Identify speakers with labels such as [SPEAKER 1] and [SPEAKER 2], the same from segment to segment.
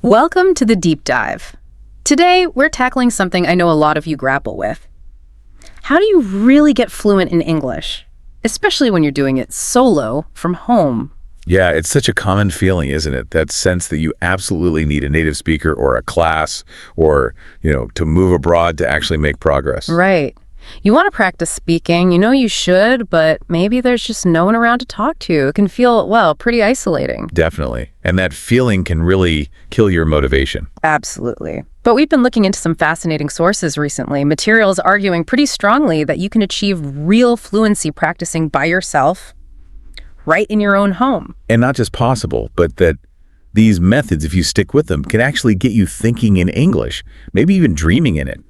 [SPEAKER 1] Welcome to the Deep Dive. Today, we're tackling something I know a lot of you grapple with. How do you really get fluent in English, especially when you're doing it solo from home?
[SPEAKER 2] Yeah, it's such a common feeling, isn't it? That sense that you absolutely need a native speaker or a class or, to move abroad to actually make progress.
[SPEAKER 1] Right. You want to practice speaking, you know you should, but maybe there's just no one around to talk to. It can feel, pretty isolating.
[SPEAKER 2] Definitely. And that feeling can really kill your motivation.
[SPEAKER 1] Absolutely. But we've been looking into some fascinating sources recently, materials arguing pretty strongly that you can achieve real fluency practicing by yourself, right in your own home.
[SPEAKER 2] And not just possible, but that these methods, if you stick with them, can actually get you thinking in English, maybe even dreaming in it.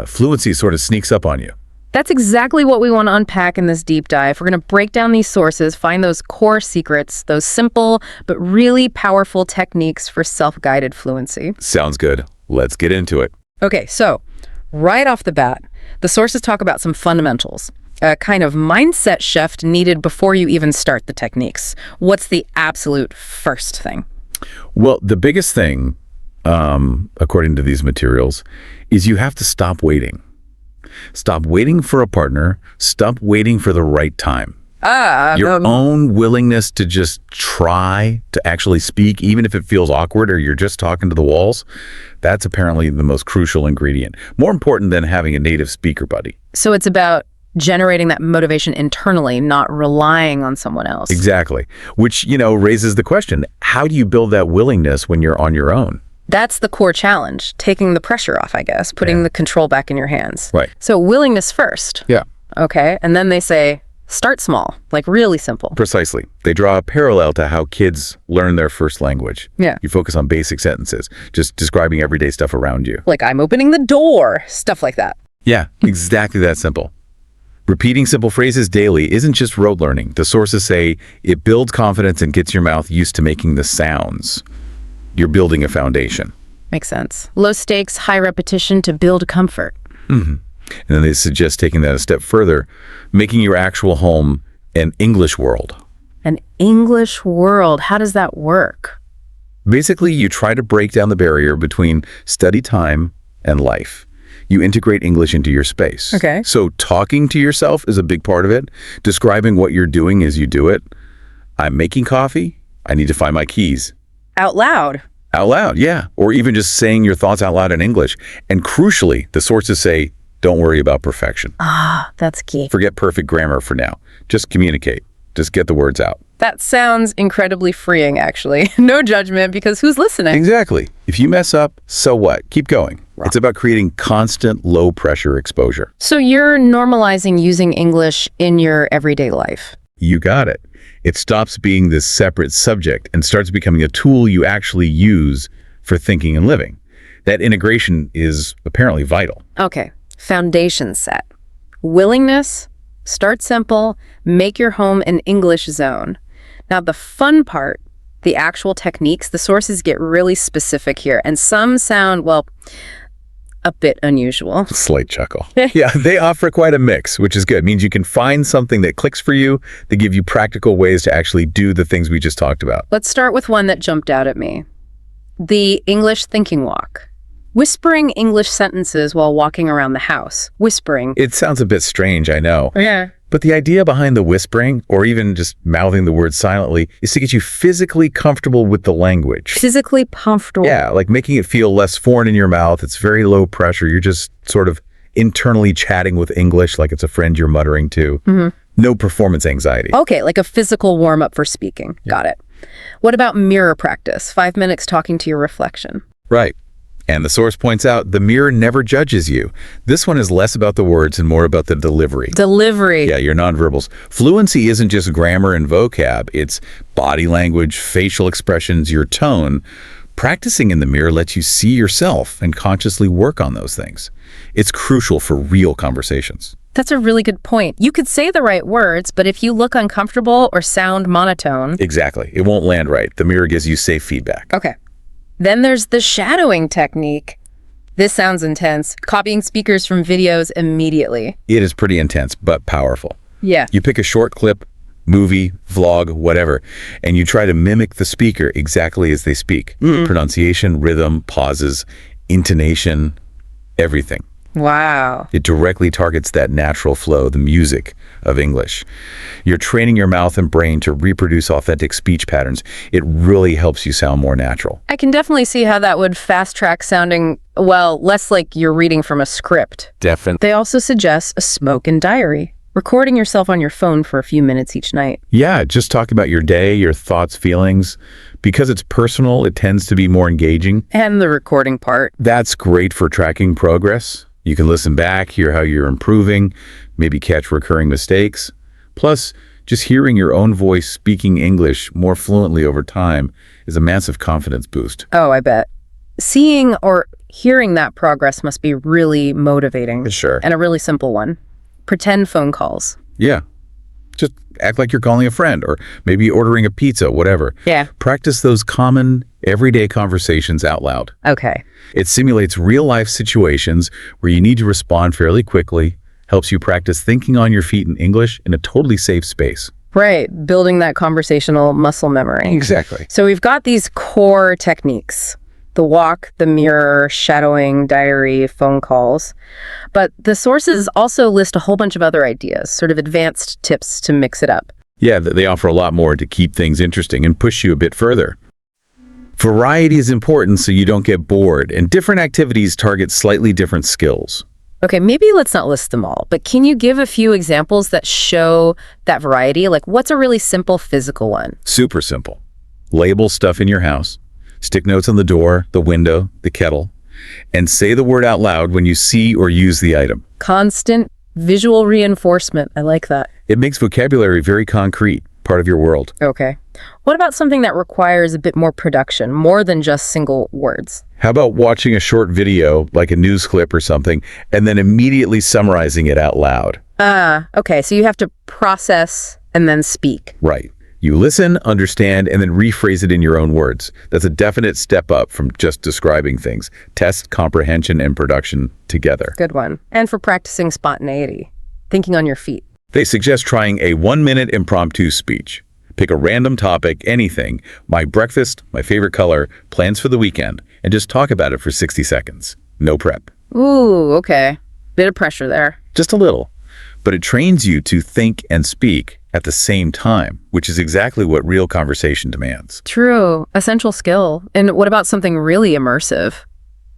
[SPEAKER 2] Fluency sort of sneaks up on you.
[SPEAKER 1] That's exactly what we want to unpack in this deep dive. We're going to break down these sources, find those core secrets, those simple but really powerful techniques for self-guided fluency.
[SPEAKER 2] Sounds good. Let's get into it.
[SPEAKER 1] Okay, so right off the bat, the sources talk about some fundamentals, a kind of mindset shift needed before you even start the techniques. What's the absolute first thing?
[SPEAKER 2] Well, the biggest thing, according to these materials, is you have to stop waiting. Stop waiting for a partner. Stop waiting for the right time. Your own willingness to just try to actually speak, even if it feels awkward or you're just talking to the walls, that's apparently the most crucial ingredient. More important than having a native speaker buddy.
[SPEAKER 1] So it's about generating that motivation internally, not relying on someone else.
[SPEAKER 2] Exactly. Which, raises the question, how do you build that willingness when you're on your own?
[SPEAKER 1] That's the core challenge, taking the pressure off, I guess, putting the control back in your hands.
[SPEAKER 2] Right.
[SPEAKER 1] So willingness first.
[SPEAKER 2] Yeah.
[SPEAKER 1] Okay. And then they say, start small, like really simple.
[SPEAKER 2] Precisely. They draw a parallel to how kids learn their first language.
[SPEAKER 1] Yeah.
[SPEAKER 2] You focus on basic sentences, just describing everyday stuff around you.
[SPEAKER 1] Like, I'm opening the door, stuff like that.
[SPEAKER 2] Yeah, exactly that simple. Repeating simple phrases daily isn't just rote learning. The sources say it builds confidence and gets your mouth used to making the sounds. You're building a foundation.
[SPEAKER 1] Makes sense. Low stakes, high repetition to build comfort.
[SPEAKER 2] Mm-hmm. And then they suggest taking that a step further, making your actual home an English world.
[SPEAKER 1] An English world. How does that work?
[SPEAKER 2] Basically, you try to break down the barrier between study time and life. You integrate English into your space.
[SPEAKER 1] Okay.
[SPEAKER 2] So talking to yourself is a big part of it. Describing what you're doing as you do it. I'm making coffee. I need to find my keys.
[SPEAKER 1] Out loud.
[SPEAKER 2] Out loud, yeah. Or even just saying your thoughts out loud in English. And crucially, the sources say, don't worry about perfection.
[SPEAKER 1] That's key.
[SPEAKER 2] Forget perfect grammar for now. Just communicate. Just get the words out.
[SPEAKER 1] That sounds incredibly freeing, actually. No judgment, because who's listening?
[SPEAKER 2] Exactly. If you mess up, so what? Keep going. It's about creating constant low-pressure exposure.
[SPEAKER 1] So you're normalizing using English in your everyday life.
[SPEAKER 2] You got it. It stops being this separate subject and starts becoming a tool you actually use for thinking and living. That integration is apparently vital.
[SPEAKER 1] Okay, foundation set. Willingness, start simple, make your home an English zone. Now the fun part, the actual techniques, the sources get really specific here, and some sound, a bit unusual.
[SPEAKER 2] Slight chuckle. Yeah, they offer quite a mix, which is good. It means you can find something that clicks for you, that give you practical ways to actually do the things we just talked about.
[SPEAKER 1] Let's start with one that jumped out at me. The English thinking walk. Whispering English sentences while walking around the house. Whispering.
[SPEAKER 2] It sounds a bit strange, I know.
[SPEAKER 1] Yeah.
[SPEAKER 2] But the idea behind the whispering, or even just mouthing the words silently, is to get you physically comfortable with the language.
[SPEAKER 1] Physically comfortable.
[SPEAKER 2] Yeah, like making it feel less foreign in your mouth. It's very low pressure. You're just sort of internally chatting with English like it's a friend you're muttering to. Mm-hmm. No performance anxiety.
[SPEAKER 1] Okay, like a physical warm-up for speaking. Yeah. Got it. What about mirror practice? 5 minutes talking to your reflection.
[SPEAKER 2] Right. And the source points out the mirror never judges you. This one is less about the words and more about the delivery.
[SPEAKER 1] Delivery.
[SPEAKER 2] Yeah, your nonverbals. Fluency isn't just grammar and vocab. It's body language, facial expressions, your tone. Practicing in the mirror lets you see yourself and consciously work on those things. It's crucial for real conversations.
[SPEAKER 1] That's a really good point. You could say the right words, but if you look uncomfortable or sound monotone...
[SPEAKER 2] Exactly. It won't land right. The mirror gives you safe feedback.
[SPEAKER 1] Okay. Then there's the shadowing technique. This sounds intense. Copying speakers from videos immediately.
[SPEAKER 2] It is pretty intense, but powerful.
[SPEAKER 1] Yeah.
[SPEAKER 2] You pick a short clip, movie, vlog, whatever, and you try to mimic the speaker exactly as they speak. Pronunciation, rhythm, pauses, intonation, everything.
[SPEAKER 1] Wow.
[SPEAKER 2] It directly targets that natural flow, the music of English. You're training your mouth and brain to reproduce authentic speech patterns. It really helps you sound more natural.
[SPEAKER 1] I can definitely see how that would fast track sounding, well, less like you're reading from a script.
[SPEAKER 2] Definitely.
[SPEAKER 1] They also suggest a smoke-in diary, recording yourself on your phone for a few minutes each night.
[SPEAKER 2] Yeah, just talk about your day, your thoughts, feelings. Because it's personal, it tends to be more engaging.
[SPEAKER 1] And the recording part.
[SPEAKER 2] That's great for tracking progress. You can listen back, hear how you're improving, maybe catch recurring mistakes. Plus, just hearing your own voice speaking English more fluently over time is a massive confidence boost.
[SPEAKER 1] Oh, I bet. Seeing or hearing that progress must be really motivating.
[SPEAKER 2] Sure.
[SPEAKER 1] And a really simple one. Pretend phone calls.
[SPEAKER 2] Yeah. Just act like you're calling a friend or maybe ordering a pizza, whatever.
[SPEAKER 1] Yeah.
[SPEAKER 2] Practice those common, everyday conversations out loud.
[SPEAKER 1] Okay.
[SPEAKER 2] It simulates real-life situations where you need to respond fairly quickly, helps you practice thinking on your feet in English in a totally safe space.
[SPEAKER 1] Right. Building that conversational muscle memory.
[SPEAKER 2] Exactly.
[SPEAKER 1] So we've got these core techniques. The walk, the mirror, shadowing, diary, phone calls. But the sources also list a whole bunch of other ideas, sort of advanced tips to mix it up.
[SPEAKER 2] Yeah, they offer a lot more to keep things interesting and push you a bit further. Variety is important so you don't get bored, and different activities target slightly different skills.
[SPEAKER 1] Okay, maybe let's not list them all, but can you give a few examples that show that variety? Like, what's a really simple physical one?
[SPEAKER 2] Super simple. Label stuff in your house. Stick notes on the door, the window, the kettle, and say the word out loud when you see or use the item.
[SPEAKER 1] Constant visual reinforcement. I like that.
[SPEAKER 2] It makes vocabulary very concrete, part of your world.
[SPEAKER 1] Okay. What about something that requires a bit more production, more than just single words?
[SPEAKER 2] How about watching a short video, like a news clip or something, and then immediately summarizing it out loud?
[SPEAKER 1] Okay, so you have to process and then speak.
[SPEAKER 2] Right. You listen, understand, and then rephrase it in your own words. That's a definite step up from just describing things. Test comprehension and production together.
[SPEAKER 1] Good one. And for practicing spontaneity, thinking on your feet.
[SPEAKER 2] They suggest trying a 1-minute impromptu speech. Pick a random topic, anything, my breakfast, my favorite color, plans for the weekend, and just talk about it for 60 seconds. No prep.
[SPEAKER 1] Ooh, okay. Bit of pressure there.
[SPEAKER 2] Just a little. But it trains you to think and speak at the same time, which is exactly what real conversation demands.
[SPEAKER 1] True. Essential skill. And what about something really immersive?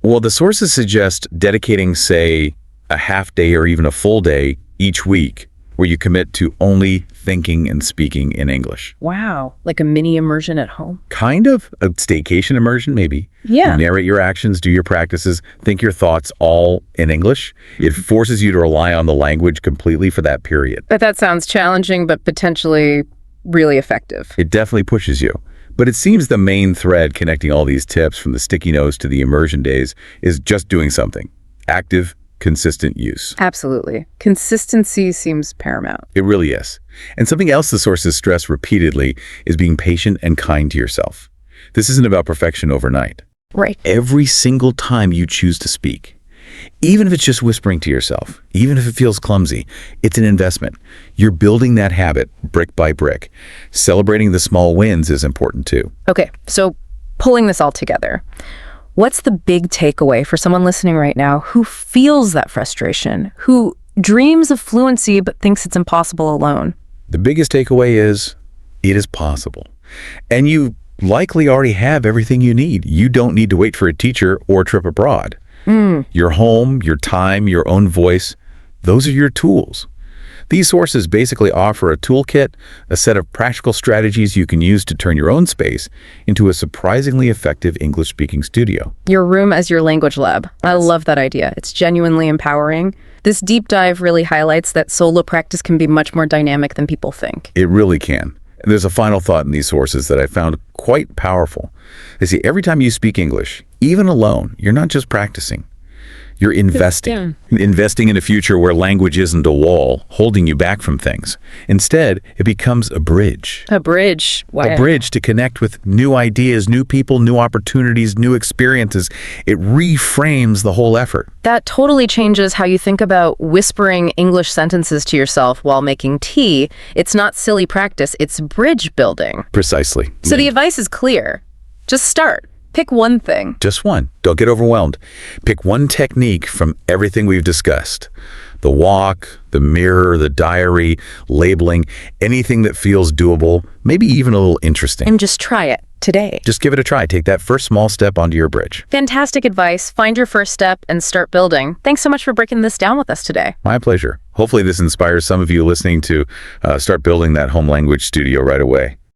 [SPEAKER 2] Well, the sources suggest dedicating, say, a half day or even a full day each week where you commit to only thinking and speaking in English.
[SPEAKER 1] Wow. Like a mini immersion at home?
[SPEAKER 2] Kind of. A staycation immersion, maybe.
[SPEAKER 1] Yeah.
[SPEAKER 2] You narrate your actions, do your practices, think your thoughts all in English. It forces you to rely on the language completely for that period.
[SPEAKER 1] But that sounds challenging, but potentially really effective.
[SPEAKER 2] It definitely pushes you. But it seems the main thread connecting all these tips from the sticky notes to the immersion days is just doing something. Active, consistent use.
[SPEAKER 1] Absolutely. Consistency seems paramount.
[SPEAKER 2] It really is. And something else the sources stress repeatedly is being patient and kind to yourself. This isn't about perfection overnight.
[SPEAKER 1] Right.
[SPEAKER 2] Every single time you choose to speak, even if it's just whispering to yourself, even if it feels clumsy, it's an investment. You're building that habit brick by brick. Celebrating the small wins is important too.
[SPEAKER 1] Okay, so pulling this all together, what's the big takeaway for someone listening right now who feels that frustration, who dreams of fluency but thinks it's impossible alone?
[SPEAKER 2] The biggest takeaway is it is possible. And you likely already have everything you need. You don't need to wait for a teacher or a trip abroad. Your home, your time, your own voice, those are your tools. These sources basically offer a toolkit, a set of practical strategies you can use to turn your own space into a surprisingly effective English-speaking studio.
[SPEAKER 1] Your room as your language lab. I love that idea. It's genuinely empowering. This deep dive really highlights that solo practice can be much more dynamic than people think.
[SPEAKER 2] It really can. And there's a final thought in these sources that I found quite powerful. They say every time you speak English, even alone, you're not just practicing. You're investing. Investing in a future where language isn't a wall holding you back from things. Instead, it becomes a bridge.
[SPEAKER 1] A bridge. Wow.
[SPEAKER 2] A bridge to connect with new ideas, new people, new opportunities, new experiences. It reframes the whole effort.
[SPEAKER 1] That totally changes how you think about whispering English sentences to yourself while making tea. It's not silly practice, it's bridge building.
[SPEAKER 2] Precisely.
[SPEAKER 1] So the advice is clear. Just start. Pick one thing.
[SPEAKER 2] Just one. Don't get overwhelmed. Pick one technique from everything we've discussed. The walk, the mirror, the diary, labeling, anything that feels doable, maybe even a little interesting.
[SPEAKER 1] And just try it today.
[SPEAKER 2] Just give it a try. Take that first small step onto your bridge.
[SPEAKER 1] Fantastic advice. Find your first step and start building. Thanks so much for breaking this down with us today.
[SPEAKER 2] My pleasure. Hopefully this inspires some of you listening to start building that home language studio right away.